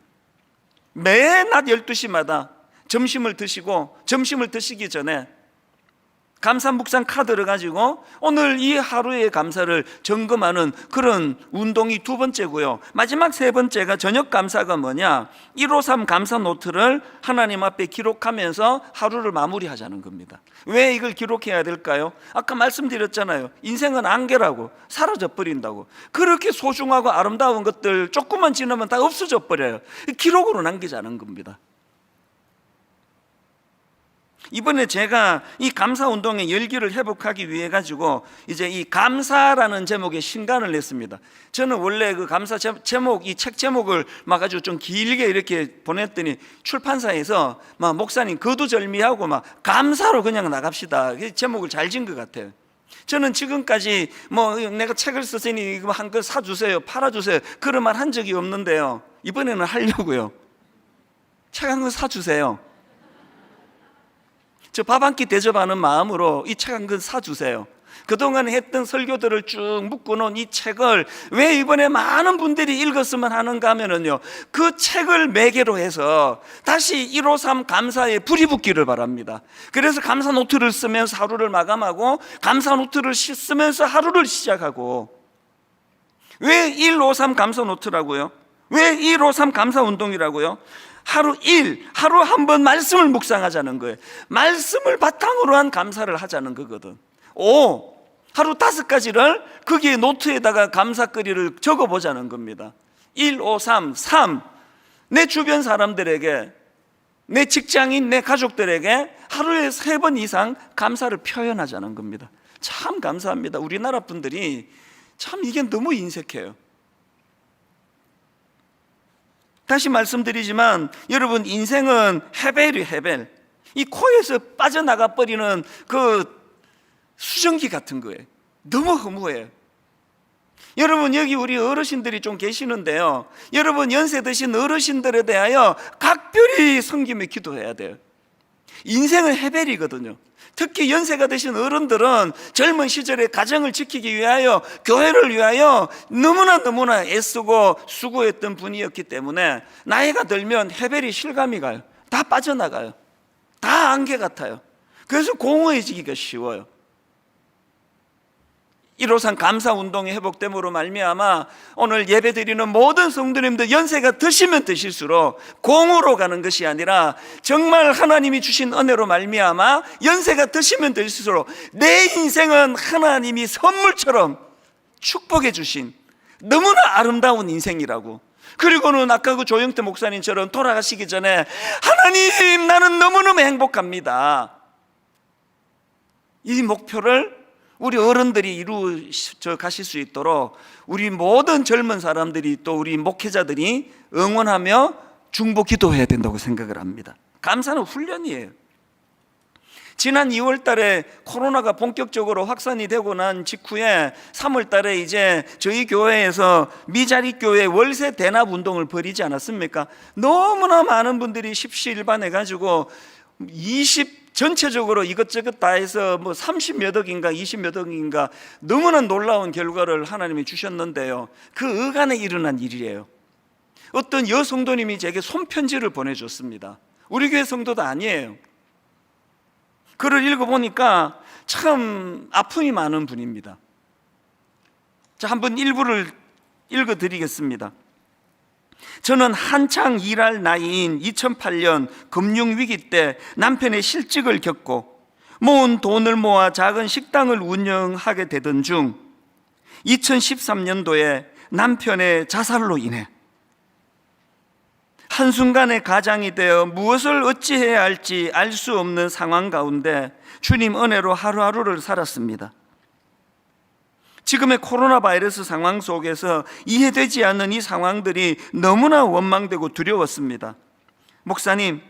매 낮 12시마다 점심을 드시기 전에 감사 묵상 카드를 가지고 오늘 이 하루의 감사를 점검하는 그런 운동이 두 번째고요. 마지막 세 번째가 저녁 감사가 뭐냐? 153 감사 노트를 하나님 앞에 기록하면서 하루를 마무리하자는 겁니다. 왜 이걸 기록해야 될까요? 아까 말씀드렸잖아요. 인생은 안개라고, 사라져 버린다고. 그렇게 소중하고 아름다운 것들 조금만 지나면 다 없어져 버려요. 기록으로 남기자는 겁니다. 이번에 제가 이 감사 운동의 열기를 회복하기 위해 가지고 이제 이 감사라는 제목의 신간을 냈습니다. 저는 원래 그 감사 제목, 이 책 제목을 막 아주 좀 길게 이렇게 보냈더니 출판사에서 막 목사님 거두절미하고 막 감사로 그냥 나갑시다. 제목을 잘 지은 것 같아요. 저는 지금까지 뭐 내가 책을 썼으니 이거 한 권 사주세요, 팔아주세요 그런 말 한 적이 없는데요. 이번에는 하려고요. 책 한 권 사주세요. 저 밥 한 끼 대접하는 마음으로 이 책 한 권 사주세요. 그동안 했던 설교들을 쭉 묶어놓은 이 책을 왜 이번에 많은 분들이 읽었으면 하는가 하면은요, 그 책을 매개로 해서 다시 153 감사에 불이 붙기를 바랍니다. 그래서 감사 노트를 쓰면서 하루를 마감하고 감사 노트를 쓰면서 하루를 시작하고. 왜 153 감사 노트라고요? 왜 153 감사 운동이라고요? 하루 한 번 말씀을 묵상하자는 거예요. 말씀을 바탕으로 한 감사를 하자는 거거든. 5, 하루 5가지를 거기에 노트에다가 감사거리를 적어보자는 겁니다. 1, 5, 3, 내 주변 사람들에게, 내 직장인, 내 가족들에게 하루에 3번 이상 감사를 표현하자는 겁니다. 참 감사합니다. 우리나라 분들이 참 이게 너무 인색해요. 다시 말씀드리지만 여러분, 인생은 헤벨이에요. 헤벨. 이 코에서 빠져나가 버리는 그 수증기 같은 거예요. 너무 허무해요. 여러분, 여기 우리 어르신들이 좀 계시는데요, 여러분 연세 드신 어르신들에 대하여 각별히 섬기며 기도해야 돼요. 인생은 헤벨이거든요. 특히 연세가 드신 어른들은 젊은 시절에 가정을 지키기 위하여, 교회를 위하여 너무나 애쓰고 수고했던 분이었기 때문에 나이가 들면 헤벨이 실감이 가요. 다 빠져나가요. 다 안개 같아요. 그래서 공허해지기가 쉬워요. 153 감사 운동의 회복됨으로 말미암아 오늘 예배드리는 모든 성도님들 연세가 드시면 드실수록 공으로 가는 것이 아니라 정말 하나님이 주신 은혜로 말미암아 연세가 드시면 드실수록 내 인생은 하나님이 선물처럼 축복해 주신 너무나 아름다운 인생이라고. 그리고는 아까 그 조영태 목사님처럼 돌아가시기 전에 하나님, 나는 너무너무 행복합니다, 이 목표를 우리 어른들이 이루어 가실 수 있도록 우리 모든 젊은 사람들이, 또 우리 목회자들이 응원하며 중보 기도해야 된다고 생각을 합니다. 감사는 훈련이에요. 지난 2월 달에 코로나가 본격적으로 확산이 되고 난 직후에 3월 달에 이제 저희 교회에서 미자리 교회 월세 대납 운동을 벌이지 않았습니까? 너무나 많은 분들이 십시일반해 가지고 전체적으로 이것저것 다 해서 뭐 30몇 억인가 20몇 억인가 너무나 놀라운 결과를 하나님이 주셨는데요, 그 어간에 일어난 일이에요. 어떤 여성도님이 제게 손편지를 보내줬습니다. 우리 교회 성도도 아니에요. 글을 읽어보니까 참 아픔이 많은 분입니다. 자, 한번 일부를 읽어드리겠습니다. 저는 한창 일할 나이인 2008년 금융위기 때 남편의 실직을 겪고 모은 돈을 모아 작은 식당을 운영하게 되던 중 2013년도에 남편의 자살로 인해 한순간에 가장이 되어 무엇을 어찌해야 할지 알 수 없는 상황 가운데 주님 은혜로 하루하루를 살았습니다. 지금의 코로나 바이러스 상황 속에서 이해되지 않는 이 상황들이 너무나 원망되고 두려웠습니다. 목사님,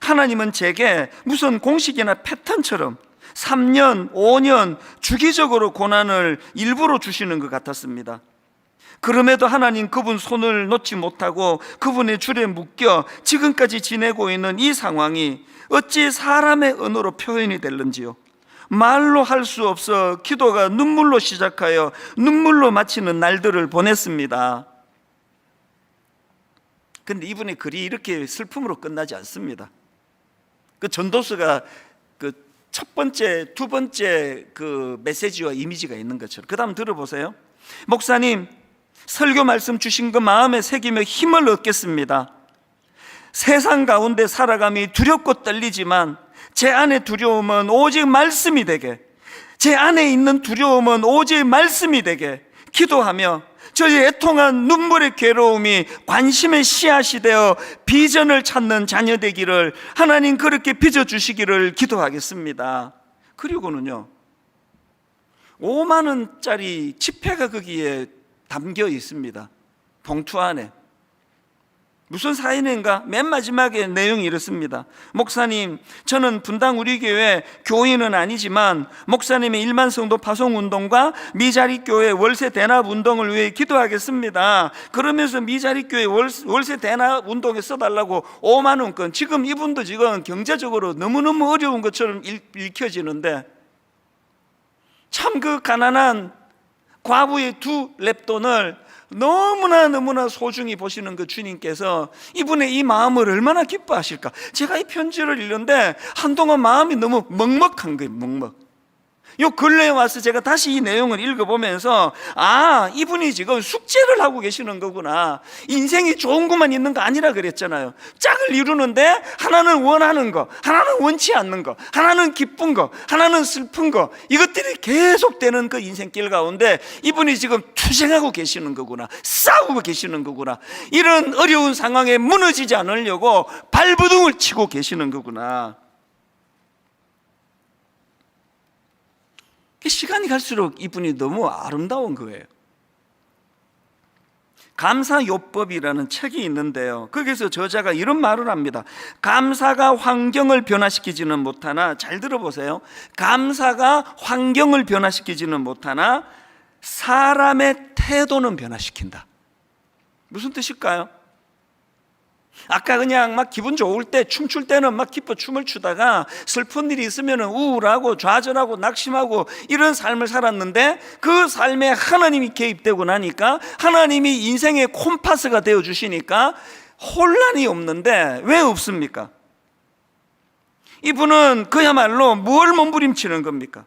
하나님은 제게 무슨 공식이나 패턴처럼 3년, 5년 주기적으로 고난을 일부러 주시는 것 같았습니다. 그럼에도 하나님 그분 손을 놓지 못하고 그분의 줄에 묶여 지금까지 지내고 있는 이 상황이 어찌 사람의 언어로 표현이 될는지요. 말로 할 수 없어 기도가 눈물로 시작하여 눈물로 마치는 날들을 보냈습니다. 근데 이분의 글이 이렇게 슬픔으로 끝나지 않습니다. 그 전도서가 그 첫 번째, 두 번째 그 메시지와 이미지가 있는 것처럼. 그 다음 들어보세요. 목사님, 설교 말씀 주신 그 마음에 새기며 힘을 얻겠습니다. 세상 가운데 살아감이 두렵고 떨리지만 제 안의 두려움은 오직 말씀이 되게, 제 안에 있는 두려움은 오직 말씀이 되게 기도하며 저의 애통한 눈물의 괴로움이 관심의 씨앗이 되어 비전을 찾는 자녀 되기를 하나님 그렇게 빚어주시기를 기도하겠습니다. 그리고는요, 5만 원짜리 지폐가 거기에 담겨 있습니다. 봉투 안에. 무슨 사연인가? 맨 마지막에 내용이 이렇습니다. 목사님, 저는 분당 우리 교회 교인은 아니지만 목사님의 1만 성도 파송 운동과 미자리 교회 월세 대납 운동을 위해 기도하겠습니다. 그러면서 미자리 교회 월세 대납 운동에 써달라고 5만 원권. 지금 이분도 지금 경제적으로 너무너무 어려운 것처럼 읽혀지는데, 참 그 가난한 과부의 2랩돈을 너무나 소중히 보시는 그 주님께서 이분의 이 마음을 얼마나 기뻐하실까. 제가 이 편지를 읽는데 한동안 마음이 너무 먹먹한 거예요. 먹먹. 요 근래에 와서 제가 다시 이 내용을 읽어보면서, 아, 이분이 지금 숙제를 하고 계시는 거구나. 인생이 좋은 것만 있는 거 아니라 그랬잖아요. 짝을 이루는데 하나는 원하는 거, 하나는 원치 않는 거, 하나는 기쁜 거, 하나는 슬픈 거, 이것들이 계속되는 그 인생길 가운데 이분이 지금 투쟁하고 계시는 거구나. 싸우고 계시는 거구나. 이런 어려운 상황에 무너지지 않으려고 발버둥을 치고 계시는 거구나. 시간이 갈수록 이분이 너무 아름다운 거예요. 감사요법이라는 책이 있는데요, 거기서 저자가 이런 말을 합니다. 감사가 환경을 변화시키지는 못하나, 잘 들어보세요, 감사가 환경을 변화시키지는 못하나 사람의 태도는 변화시킨다. 무슨 뜻일까요? 아까 그냥 막 기분 좋을 때, 춤출 때는 막 기뻐 춤을 추다가 슬픈 일이 있으면 우울하고 좌절하고 낙심하고 이런 삶을 살았는데, 그 삶에 하나님이 개입되고 나니까 하나님이 인생의 콤파스가 되어주시니까 혼란이 없는데, 왜 없습니까? 이분은 그야말로 뭘 몸부림치는 겁니까?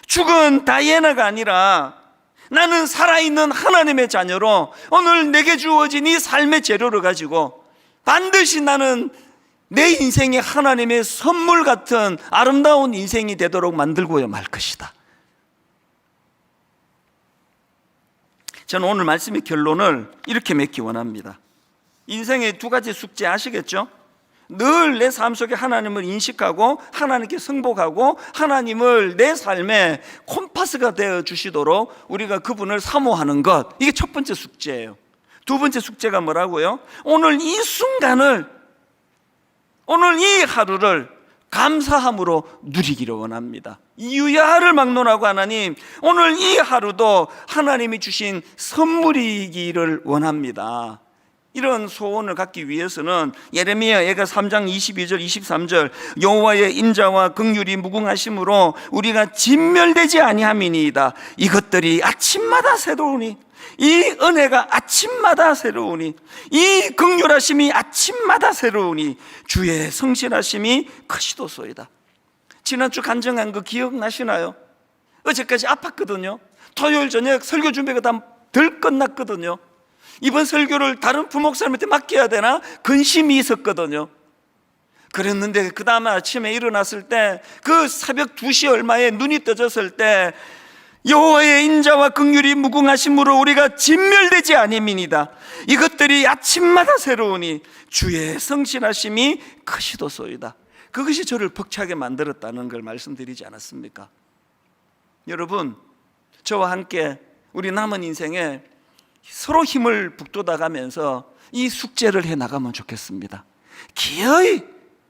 죽은 다이애나가 아니라 나는 살아있는 하나님의 자녀로 오늘 내게 주어진 이 삶의 재료를 가지고 반드시 나는 내 인생에 하나님의 선물 같은 아름다운 인생이 되도록 만들고야 말 것이다. 저는 오늘 말씀의 결론을 이렇게 맺기 원합니다. 인생의 2가지 숙제 아시겠죠? 늘 내 삶 속에 하나님을 인식하고 하나님께 승복하고 하나님을 내 삶의 콤파스가 되어 주시도록 우리가 그분을 사모하는 것, 이게 첫 번째 숙제예요. 2번째 숙제가 뭐라고요? 오늘 이 순간을, 오늘 이 하루를 감사함으로 누리기를 원합니다. 유야를 막론하고 하나님, 오늘 이 하루도 하나님이 주신 선물이기를 원합니다. 이런 소원을 갖기 위해서는 예레미야가 3장 22절 23절 여호와의 인자와 긍휼이 무궁하심으로 우리가 진멸되지 아니함이니이다. 이것들이 아침마다 새로우니, 이 은혜가 아침마다 새로우니, 이 긍휼하심이 아침마다 새로우니 주의 성실하심이 크시도소이다. 지난주 간증한 거 기억나시나요? 어제까지 아팠거든요. 토요일 저녁 설교 준비가 다 덜 끝났거든요. 이번 설교를 다른 부목사님한테 맡겨야 되나 근심이 있었거든요. 그랬는데 그 다음 아침에 일어났을 때, 그 새벽 2시 얼마에 눈이 떠졌을 때, 여호와의 인자와 긍휼이 무궁하심으로 우리가 진멸되지 아니함이니이다. 이것들이 아침마다 새로우니 주의 성실하심이 크시도소이다. 그것이 저를 벅차게 만들었다는 걸 말씀드리지 않았습니까? 여러분, 저와 함께 우리 남은 인생에 서로 힘을 북돋아가면서 이 숙제를 해나가면 좋겠습니다. 기어이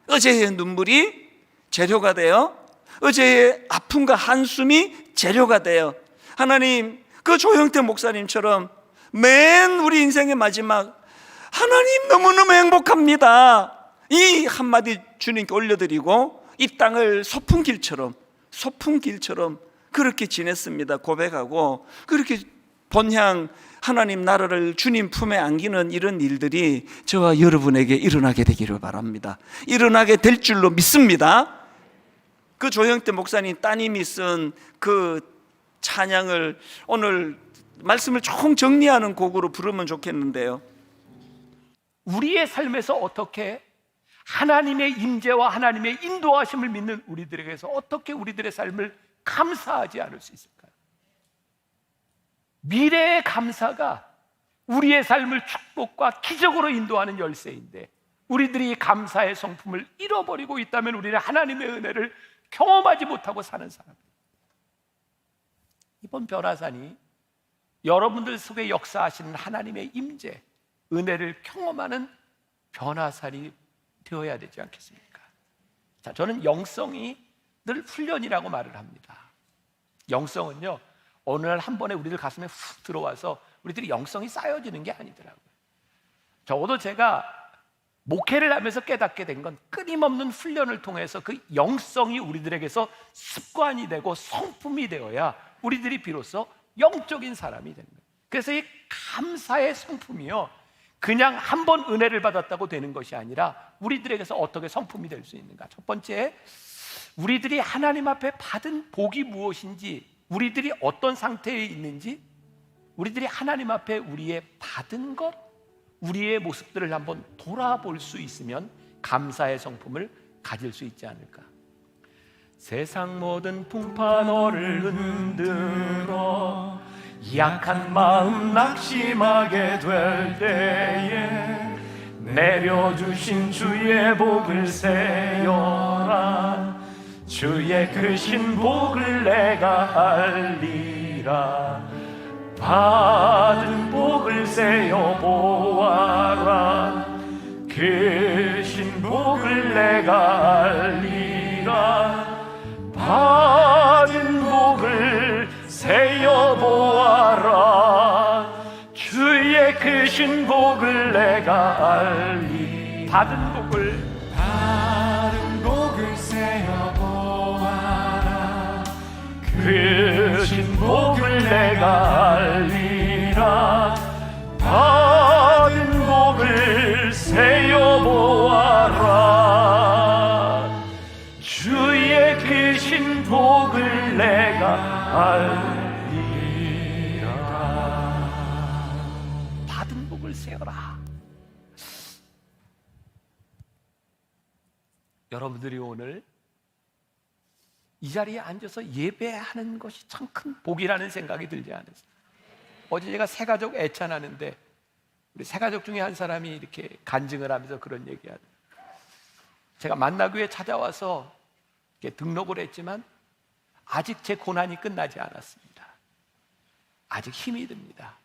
어제의 눈물이 재료가 되어, 어제의 아픔과 한숨이 재료가 되어, 하나님, 그 조형태 목사님처럼 맨 우리 인생의 마지막, 하나님 너무너무 행복합니다, 이 한마디 주님께 올려드리고 이 땅을 소풍길처럼 그렇게 지냈습니다 고백하고, 그렇게 본향 하나님 나라를 주님 품에 안기는 이런 일들이 저와 여러분에게 일어나게 되기를 바랍니다. 일어나게 될 줄로 믿습니다. 그 조형태 목사님 따님이 쓴 그 찬양을 오늘 말씀을 총 정리하는 곡으로 부르면 좋겠는데요. 우리의 삶에서 어떻게 하나님의 임재와 하나님의 인도하심을 믿는 우리들에게서 어떻게 우리들의 삶을 감사하지 않을 수 있을까요? 미래의 감사가 우리의 삶을 축복과 기적으로 인도하는 열쇠인데, 우리들이 감사의 성품을 잃어버리고 있다면 우리는 하나님의 은혜를 경험하지 못하고 사는 사람입니다. 이번 변화산이 여러분들 속에 역사하시는 하나님의 임재, 은혜를 경험하는 변화산이 되어야 되지 않겠습니까? 자, 저는 영성이 늘 훈련이라고 말을 합니다. 영성은요, 어느 날 한 번에 우리들 가슴에 훅 들어와서 우리들이 영성이 쌓여지는 게 아니더라고요. 적어도 제가 목회를 하면서 깨닫게 된 건, 끊임없는 훈련을 통해서 그 영성이 우리들에게서 습관이 되고 성품이 되어야 우리들이 비로소 영적인 사람이 되는 거예요. 그래서 이 감사의 성품이요, 그냥 한 번 은혜를 받았다고 되는 것이 아니라 우리들에게서 어떻게 성품이 될 수 있는가. 첫 번째, 우리들이 하나님 앞에 받은 복이 무엇인지, 우리들이 어떤 상태에 있는지, 우리들이 하나님 앞에 우리의 받은 것, 우리의 모습들을 한번 돌아볼 수 있으면 감사의 성품을 가질 수 있지 않을까. 세상 모든 풍파 너를 흔들어 약한 마음 낙심하게 될 때에 내려주신 주의 복을 세어라. 주의 크신 복을 내가 알리라. 받은 복을 세어 보아라. 크신 복을 내가 알리라. 받은 복을 세어 보아라. 주의 크신 복을 내가 알리. 받은 복을 세어 보아라. 크신 복을 내가 알리라. 받은 복을 세어 보아라. 주의 크신 복을 내가 알리라. 받은 복을 세어라. 여러분들이 오늘 이 자리에 앉아서 예배하는 것이 참 큰 복이라는 생각이 들지 않으세요? 어제 제가 새가족 애찬하는데 우리 새가족 중에 한 사람이 이렇게 간증을 하면서 그런 얘기하더라고요. 제가 만나교회 찾아와서 이렇게 등록을 했지만 아직 제 고난이 끝나지 않았습니다. 아직 힘이 듭니다.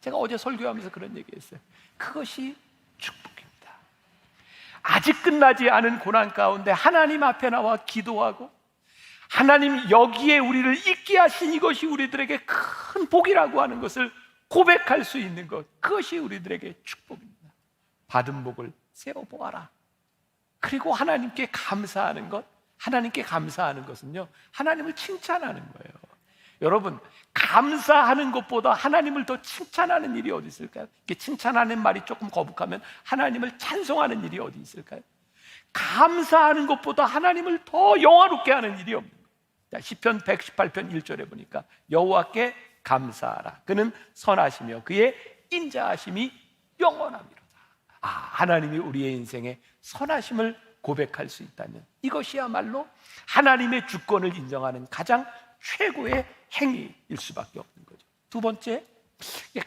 제가 어제 설교하면서 그런 얘기했어요. 그것이 축복입니다. 아직 끝나지 않은 고난 가운데 하나님 앞에 나와 기도하고 하나님 여기에 우리를 있게 하신 이것이 우리들에게 큰 복이라고 하는 것을 고백할 수 있는 것, 그것이 우리들에게 축복입니다. 받은 복을 세어보아라. 그리고 하나님께 감사하는 것, 하나님께 감사하는 것은요, 하나님을 칭찬하는 거예요. 여러분, 감사하는 것보다 하나님을 더 칭찬하는 일이 어디 있을까요? 이게 칭찬하는 말이 조금 거북하면 하나님을 찬송하는 일이 어디 있을까요? 감사하는 것보다 하나님을 더 영화롭게 하는 일이 없는 거예요. 시편 118편 1절에 보니까 여호와께 감사하라. 그는 선하시며 그의 인자하심이 영원함이로다. 하나님이 우리의 인생에 선하심을 고백할 수 있다면 이것이야말로 하나님의 주권을 인정하는 가장 최고의 행위일 수밖에 없는 거죠. 두 번째,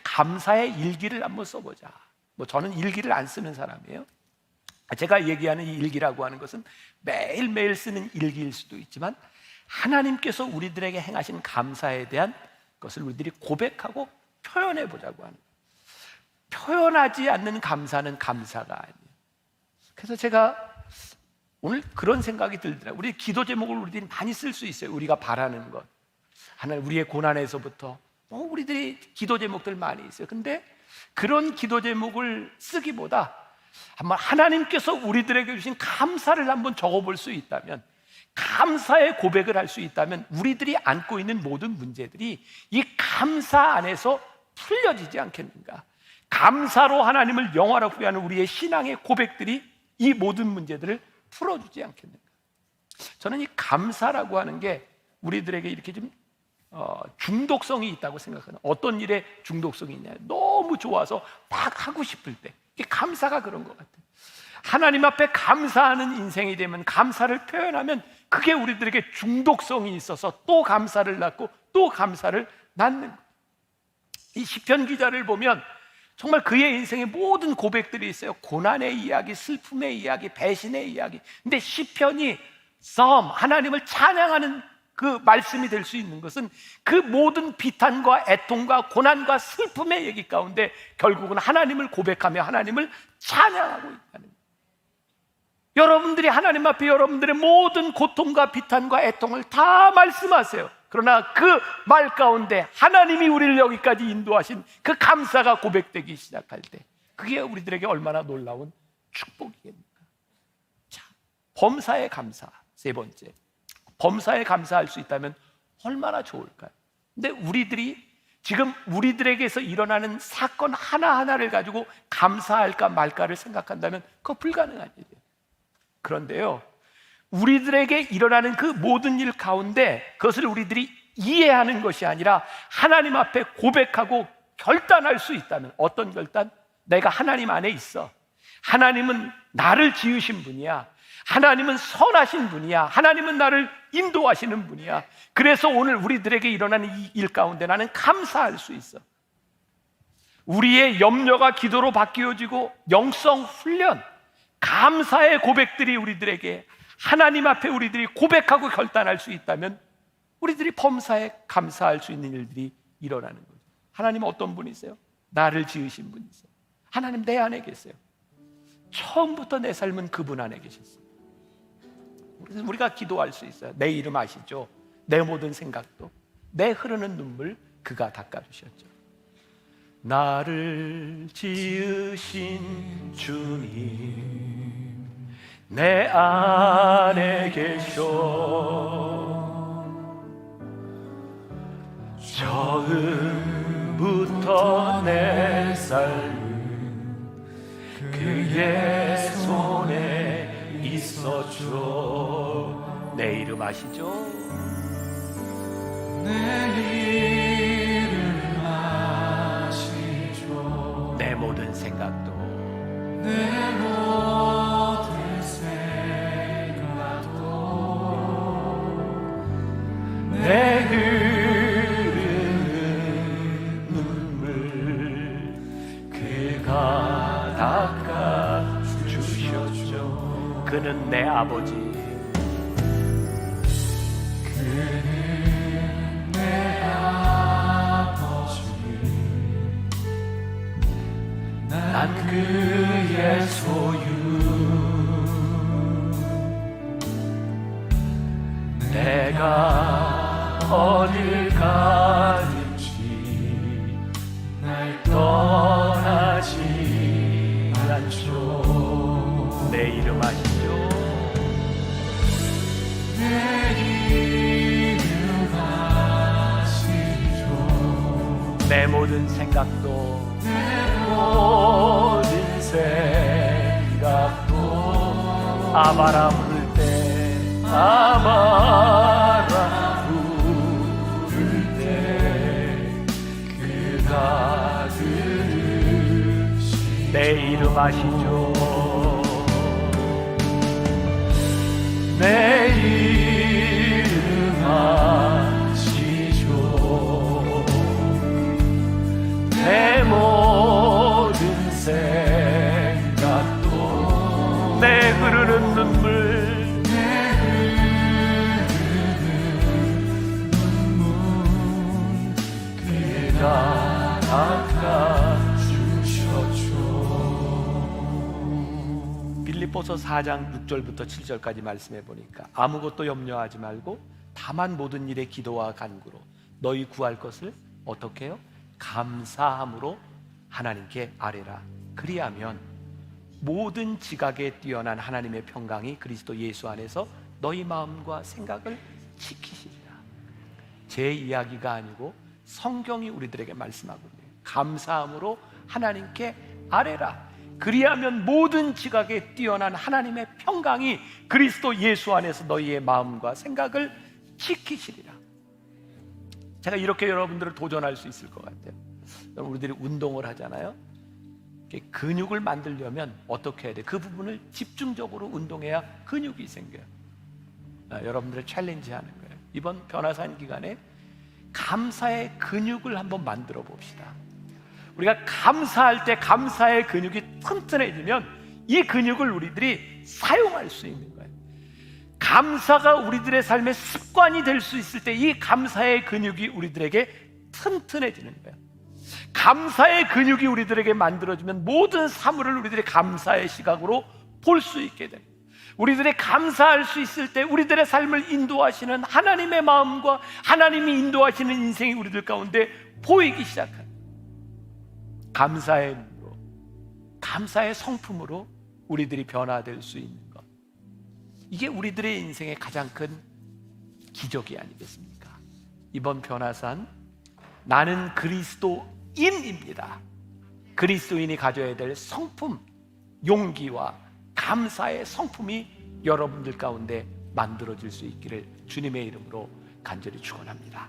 감사의 일기를 한번 써보자. 저는 일기를 안 쓰는 사람이에요. 제가 얘기하는 이 일기라고 하는 것은 매일매일 쓰는 일기일 수도 있지만 하나님께서 우리들에게 행하신 감사에 대한 것을 우리들이 고백하고 표현해 보자고 하는 거예요. 표현하지 않는 감사는 감사가 아니에요. 그래서 제가 오늘 그런 생각이 들더라고요. 우리 기도 제목을 우리들이 많이 쓸 수 있어요. 우리가 바라는 것, 하나님 우리의 고난에서부터 우리들이 기도 제목들 많이 있어요. 근데 그런 기도 제목을 쓰기보다 한번 하나님께서 우리들에게 주신 감사를 한번 적어볼 수 있다면, 감사의 고백을 할 수 있다면 우리들이 안고 있는 모든 문제들이 이 감사 안에서 풀려지지 않겠는가. 감사로 하나님을 영화롭게 하는 우리의 신앙의 고백들이 이 모든 문제들을 풀어주지 않겠는가. 저는 이 감사라고 하는 게 우리들에게 이렇게 좀 중독성이 있다고 생각하는, 어떤 일에 중독성이 있냐, 너무 좋아서 막 하고 싶을 때, 이게 감사가 그런 것 같아요. 하나님 앞에 감사하는 인생이 되면, 감사를 표현하면 그게 우리들에게 중독성이 있어서 또 감사를 낳고 또 감사를 낳는 거예요. 이 시편 기자를 보면 정말 그의 인생의 모든 고백들이 있어요. 고난의 이야기, 슬픔의 이야기, 배신의 이야기. 근데 시편이 하나님을 찬양하는 그 말씀이 될 수 있는 것은 그 모든 비탄과 애통과 고난과 슬픔의 얘기 가운데 결국은 하나님을 고백하며 하나님을 찬양하고 있다는 거예요. 여러분들이 하나님 앞에 여러분들의 모든 고통과 비탄과 애통을 다 말씀하세요. 그러나 그 말 가운데 하나님이 우리를 여기까지 인도하신 그 감사가 고백되기 시작할 때, 그게 우리들에게 얼마나 놀라운 축복이겠습니까? 자, 범사에 감사. 세 번째, 범사에 감사할 수 있다면 얼마나 좋을까요? 근데 우리들이 지금 우리들에게서 일어나는 사건 하나하나를 가지고 감사할까 말까를 생각한다면 그거 불가능한 일이에요. 그런데요, 우리들에게 일어나는 그 모든 일 가운데 그것을 우리들이 이해하는 것이 아니라 하나님 앞에 고백하고 결단할 수 있다면, 어떤 결단? 내가 하나님 안에 있어. 하나님은 나를 지으신 분이야. 하나님은 선하신 분이야. 하나님은 나를 인도하시는 분이야. 그래서 오늘 우리들에게 일어나는 이 일 가운데 나는 감사할 수 있어. 우리의 염려가 기도로 바뀌어지고 영성 훈련, 감사의 고백들이 우리들에게 하나님 앞에 우리들이 고백하고 결단할 수 있다면 우리들이 범사에 감사할 수 있는 일들이 일어나는 거죠. 하나님은 어떤 분이세요? 나를 지으신 분이세요. 하나님 내 안에 계세요. 처음부터 내 삶은 그분 안에 계셨어요. 그래서 우리가 기도할 수 있어요. 내 이름 아시죠? 내 모든 생각도, 내 흐르는 눈물 그가 닦아주셨죠. 나를 지으신 주님 내 안에 계셔. 처음부터 내 삶은 그의 손에 있었죠. 내 이름 아시죠? 내 이름 아시죠. 내 모든 생각도, 내 모든 생각도, 내 흐르는 눈물 그가 닦아 주셨죠. 그는 내 아버지, 그는 내 아버지, 난 그의 소유. 내가 어딜 가든지 날 떠나지 않죠. 내 이름 아시죠? 내 이름 아시죠. 내 모든 생각도 내 모든 생각도 아바라 부를 때 아바라 부를 때 그가 들으시 내 이름 아시죠? 내 이름 아시죠? 내 모든 생각도 내 흐르는 눈물 그가 닦아주셨죠. 빌립보서 4장 6절부터 7절까지 말씀해 보니까 아무것도 염려하지 말고 다만 모든 일에 기도와 간구로 너희 구할 것을 어떻게 해요? 감사함으로 하나님께 아뢰라. 그리하면 모든 지각에 뛰어난 하나님의 평강이 그리스도 예수 안에서 너희 마음과 생각을 지키시리라. 제 이야기가 아니고 성경이 우리들에게 말씀하고 있네요. 감사함으로 하나님께 아뢰라. 그리하면 모든 지각에 뛰어난 하나님의 평강이 그리스도 예수 안에서 너희의 마음과 생각을 지키시리라. 제가 이렇게 여러분들을 도전할 수 있을 것 같아요. 우리들이 운동을 하잖아요. 근육을 만들려면 어떻게 해야 돼? 그 부분을 집중적으로 운동해야 근육이 생겨요. 여러분들을 챌린지하는 거예요. 이번 변화산 기간에 감사의 근육을 한번 만들어 봅시다. 우리가 감사할 때 감사의 근육이 튼튼해지면 이 근육을 우리들이 사용할 수 있는 거예요. 감사가 우리들의 삶의 습관이 될 수 있을 때 이 감사의 근육이 우리들에게 튼튼해지는 거예요. 감사의 근육이 우리들에게 만들어지면 모든 사물을 우리들의 감사의 시각으로 볼 수 있게 됩니다. 우리들이 감사할 수 있을 때 우리들의 삶을 인도하시는 하나님의 마음과 하나님이 인도하시는 인생이 우리들 가운데 보이기 시작합니다. 감사의 눈으로, 감사의 성품으로 우리들이 변화될 수 있는 것, 이게 우리들의 인생의 가장 큰 기적이 아니겠습니까? 이번 변화산 나는 그리스도인입니다. 그리스도인이 가져야 될 성품, 용기와 감사의 성품이 여러분들 가운데 만들어질 수 있기를 주님의 이름으로 간절히 축원합니다.